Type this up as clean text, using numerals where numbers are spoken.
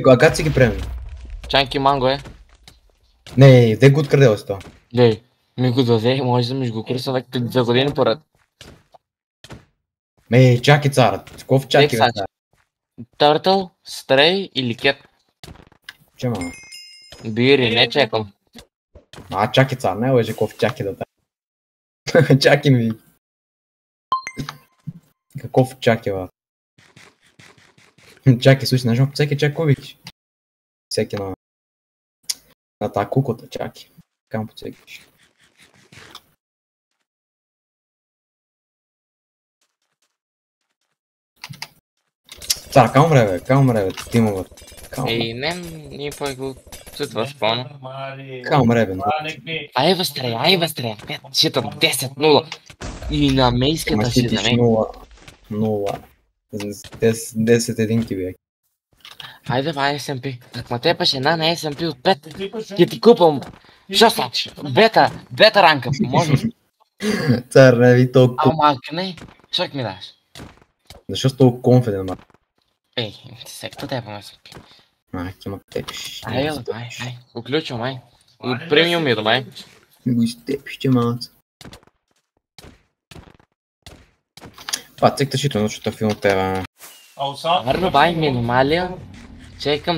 Как си ги приеми? Чанки манго е. Не, де го откъде е това? Дей, ми го даде, може да ми го курса на 2 години поред. Чаки царът. Каков чаки бе Тексач. царът? Търтъл, стрей или кет. Че ма? Бири, не чекам. Чаки цар, не лъжи каков чаки да дай. Чаки ми. Каков чаки бе? Чаки, слушай, знаеш всеки чак какво викаш? Всеки на тази куклата чаки. Кам подсекиш. Цар, кам умре бе, Тимо бе. Ей, не пой го това спона. Кам умре бе. Ай възстрея. 10-0. И на мейската си за мен. 0. 10 единки бе. Хайде бай SMP. Ма те паше една на SMP от 5. Ке ти купам. Шо сач? Бета ранка. Може ли? Цар, не ви толкова. Ама не. Шо ми даш? Защо си толкова конфидент, ма? Ей, секта те на SMP. Кима тепиш. Ай, уключвам, ай. От премиум ми май. Ми го изтепиш, че малца. Цекта шито, научата филм от тебе. Арно бай, минималия. Чекам